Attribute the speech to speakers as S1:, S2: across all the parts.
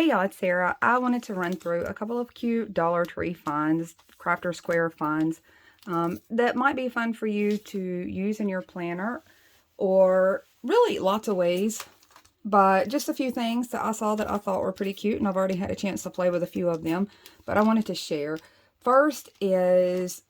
S1: Hey y'all, it's Sarah. I wanted to run through a couple of cute Dollar Tree finds, Crafter Square finds, that might be fun for you to use in your planner, or really lots of ways. But just a few things that I saw that I thought were pretty cute, and I've already had a chance to play with a few of them, but I wanted to share. First is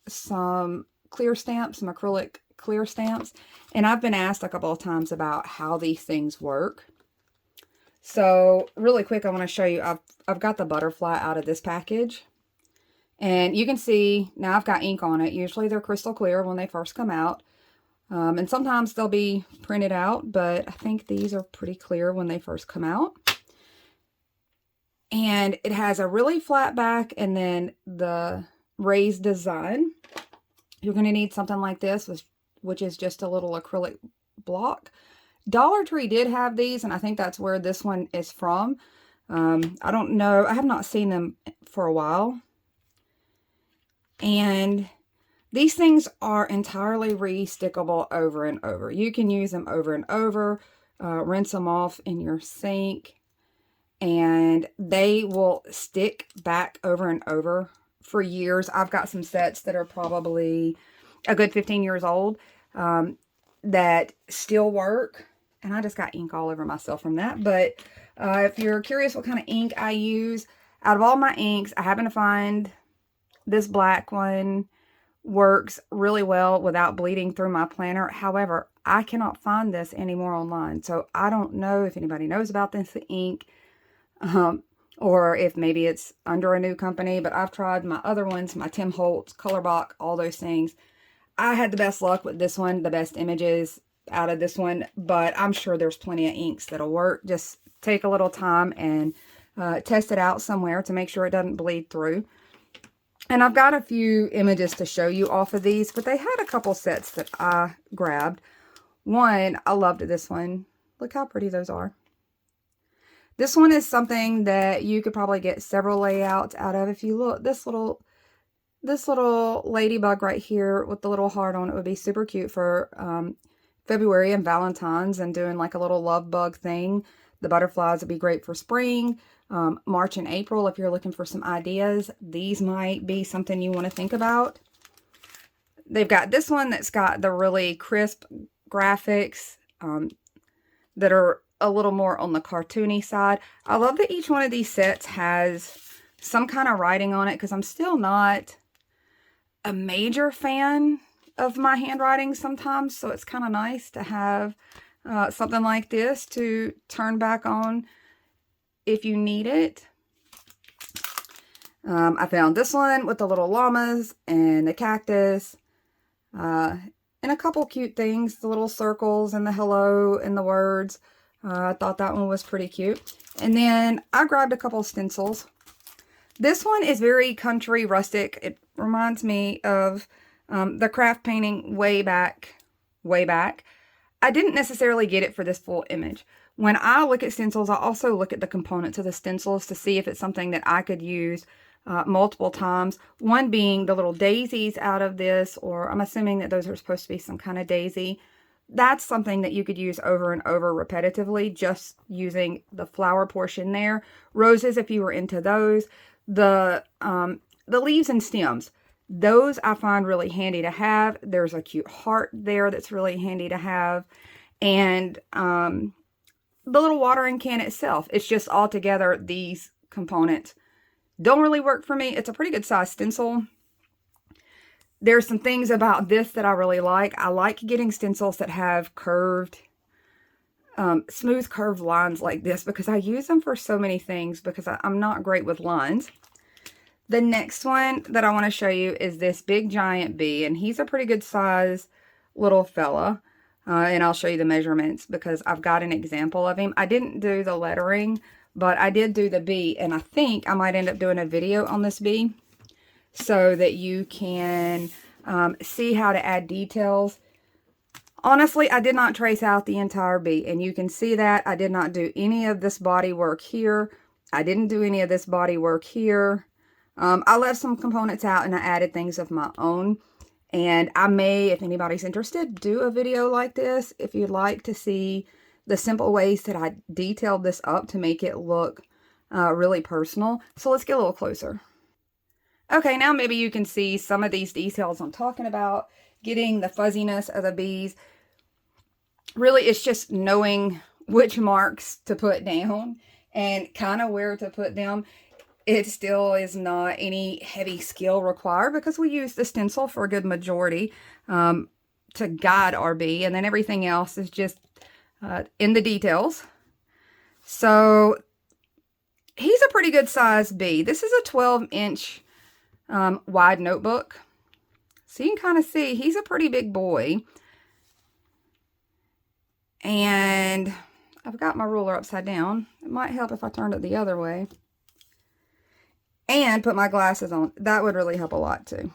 S1: some clear stamps, some acrylic clear stamps, and I've been asked a couple of times about how these things work. So really quick, I want to show you, I've got the butterfly out of this package, and you can see now I've got ink on it. Usually they're crystal clear when they first come out, and sometimes they'll be printed out, but I think these are pretty clear when they first come out. And it has a really flat back and then the raised design. You're going to need something like this, which is just a little acrylic block. Dollar Tree did have these, and I think that's where this one is from. I don't know. I have not seen them for a while. And these things are entirely re-stickable over and over. You can use them over and over, rinse them off in your sink, and they will stick back over and over for years. I've got some sets that are probably a good 15 years old that still work. And I just got ink all over myself from that. But if you're curious what kind of ink I use, out of all my inks, I happen to find this black one works really well without bleeding through my planner. However, I cannot find this anymore online. So I don't know if anybody knows about this ink, or if maybe it's under a new company. But I've tried my other ones, my Tim Holtz, Colorbach, all those things. I had the best luck with this one, the best images out of this one, but I'm sure there's plenty of inks that'll work. Just take a little time and test it out somewhere to make sure it doesn't bleed through. And I've got a few images to show you off of these, but they had a couple sets that I grabbed. One, I loved this one. Look how pretty those are. This one is something that you could probably get several layouts out of. If you look, this little ladybug right here with the little heart on it would be super cute for February and Valentine's, and doing like a little love bug thing. The butterflies would be great for spring. March and April, if you're looking for some ideas, these might be something you want to think about. They've got this one that's got the really crisp graphics that are a little more on the cartoony side. I love that each one of these sets has some kind of writing on it, because I'm still not a major fan of my handwriting sometimes, so it's kind of nice to have something like this to turn back on if you need it. I found this one with the little llamas and the cactus, and a couple cute things, the little circles and the hello and the words. I thought that one was pretty cute. And then I grabbed a couple stencils. This one is very country rustic. It reminds me of the craft painting way back. I didn't necessarily get it for this full image. When I look at stencils, I also look at the components of the stencils to see if it's something that I could use multiple times. One being the little daisies out of this, or I'm assuming that those are supposed to be some kind of daisy. That's something that you could use over and over repetitively, just using the flower portion there. Roses, if you were into those. The leaves and stems, those I find really handy to have. There's a cute heart there that's really handy to have. And the little watering can itself, it's just all together, these components don't really work for me. It's a pretty good size stencil. There's some things about this that I really like. I like getting stencils that have curved, smooth curved lines like this, because I use them for so many things, because I'm not great with lines. The next one that I want to show you is this big giant bee, and he's a pretty good size little fella. And I'll show you the measurements because I've got an example of him. I didn't do the lettering, but I did do the bee, and I think I might end up doing a video on this bee so that you can see how to add details. Honestly, I did not trace out the entire bee, and you can see that I did not do any of this body work here. I didn't do any of this body work here. I left some components out and I added things of my own. And I may, if anybody's interested, do a video like this if you'd like to see the simple ways that I detailed this up to make it look really personal. So let's get a little closer. Okay, now maybe you can see some of these details I'm talking about, getting the fuzziness of the bees. Really, it's just knowing which marks to put down and kind of where to put them. It still is not any heavy skill required because we use the stencil for a good majority to guide our bee, and then everything else is just in the details. So he's a pretty good size bee. This is a 12-inch wide notebook. So you can kind of see he's a pretty big boy. And I've got my ruler upside down. It might help if I turned it the other way. And put my glasses on. That would really help a lot too.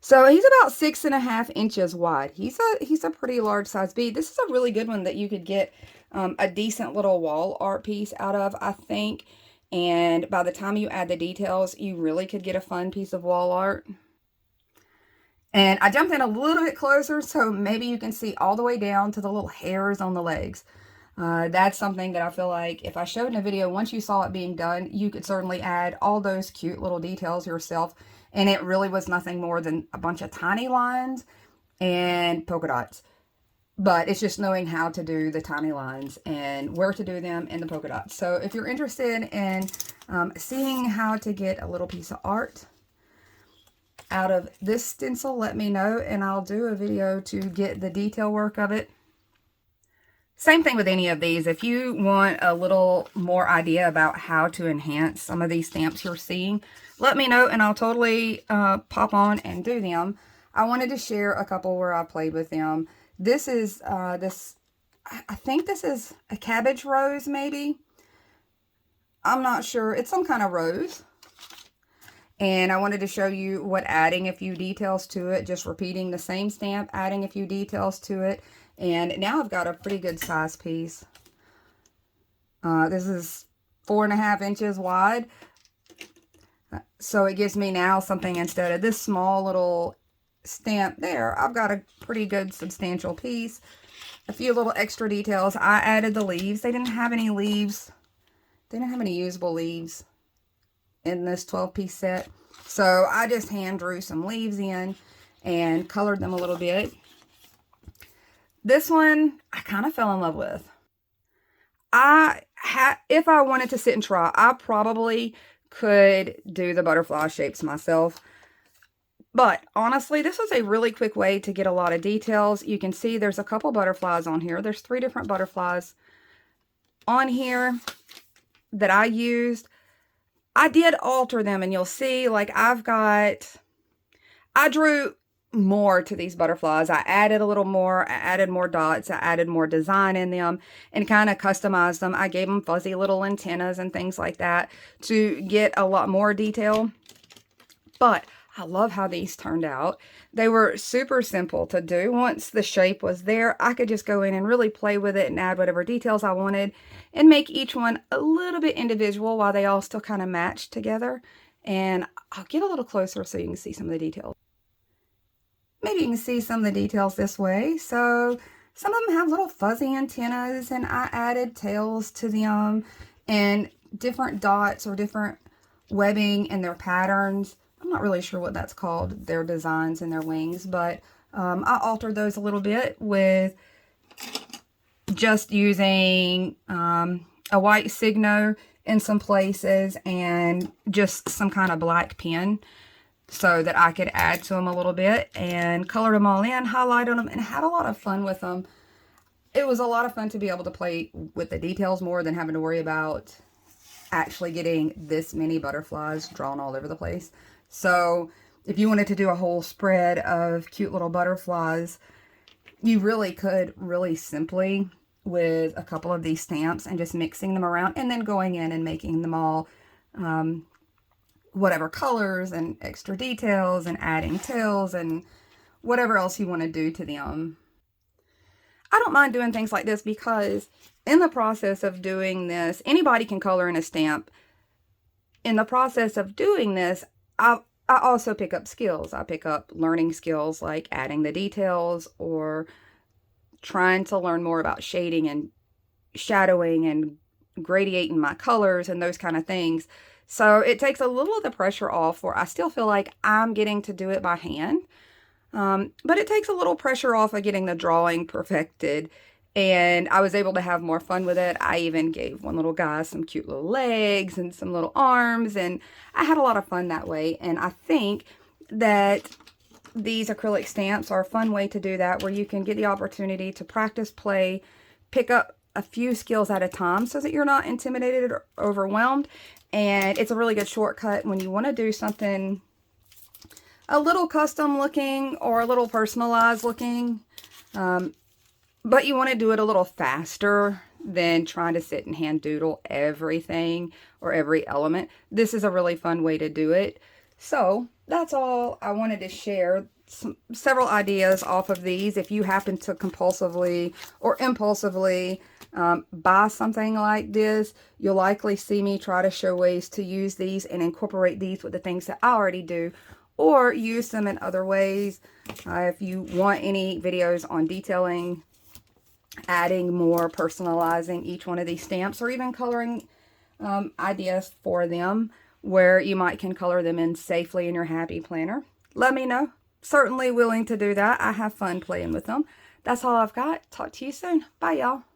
S1: So he's about 6.5 inches wide. He's a pretty large size bee. This is a really good one that you could get a decent little wall art piece out of, I think. And by the time you add the details, you really could get a fun piece of wall art. And I jumped in a little bit closer so maybe you can see all the way down to the little hairs on the legs. That's something that I feel like if I showed in a video, once you saw it being done, you could certainly add all those cute little details yourself. And it really was nothing more than a bunch of tiny lines and polka dots. But it's just knowing how to do the tiny lines and where to do them in the polka dots. So if you're interested in seeing how to get a little piece of art out of this stencil, let me know and I'll do a video to get the detail work of it. Same thing with any of these. If you want a little more idea about how to enhance some of these stamps you're seeing, let me know and I'll totally pop on and do them. I wanted to share a couple where I played with them. This is I think this is a cabbage rose maybe. I'm not sure. It's some kind of rose. And I wanted to show you what adding a few details to it, just repeating the same stamp, adding a few details to it. And now I've got a pretty good size piece. This is 4.5 inches wide. So it gives me now something instead of this small little stamp there. I've got a pretty good substantial piece. A few little extra details. I added the leaves. They didn't have any leaves. They didn't have any usable leaves in this 12-piece set. So I just hand drew some leaves in and colored them a little bit. This one I kind of fell in love with. If I wanted to sit and try, I probably could do the butterfly shapes myself. But honestly, this was a really quick way to get a lot of details. You can see there's a couple butterflies on here. There's 3 different butterflies on here that I used. I did alter them, and you'll see, like, I drew more to these butterflies. I added a little more. I added more dots. I added more design in them and kind of customized them. I gave them fuzzy little antennas and things like that to get a lot more detail. But I love how these turned out. They were super simple to do. Once the shape was there, I could just go in and really play with it and add whatever details I wanted and make each one a little bit individual while they all still kind of match together. And I'll get a little closer so you can see some of the details. Maybe you can see some of the details this way. So some of them have little fuzzy antennas, and I added tails to them and different dots or different webbing in their patterns. I'm not really sure what that's called, their designs and their wings, but I altered those a little bit with just using a white Signo in some places and just some kind of black pen so that I could add to them a little bit, and colored them all in, highlighted them, and had a lot of fun with them. It was a lot of fun to be able to play with the details more than having to worry about actually getting this many butterflies drawn all over the place. So if you wanted to do a whole spread of cute little butterflies, you really could really simply with a couple of these stamps and just mixing them around and then going in and making them all whatever colors and extra details and adding tails and whatever else you want to do to them. I don't mind doing things like this because in the process of doing this, anybody can color in a stamp. In the process of doing this, I also pick up skills. I pick up learning skills like adding the details or trying to learn more about shading and shadowing and gradiating my colors and those kind of things. So it takes a little of the pressure off, where I still feel like I'm getting to do it by hand. But it takes a little pressure off of getting the drawing perfected. And I was able to have more fun with it. I even gave one little guy some cute little legs and some little arms. And I had a lot of fun that way. And I think that these acrylic stamps are a fun way to do that, where you can get the opportunity to practice, play, pick up a few skills at a time so that you're not intimidated or overwhelmed. And it's a really good shortcut when you want to do something a little custom looking or a little personalized looking, but you want to do it a little faster than trying to sit and hand doodle everything or every element. This is a really fun way to do it. So that's all I wanted to share. Several ideas off of these. If you happen to compulsively or impulsively buy something like this, you'll likely see me try to show ways to use these and incorporate these with the things that I already do, or use them in other ways. If you want any videos on detailing, adding more, personalizing each one of these stamps, or even coloring ideas for them where you can color them in safely in your happy planner, let me know. Certainly willing to do that. I have fun playing with them. That's all I've got. Talk to you soon. Bye, y'all.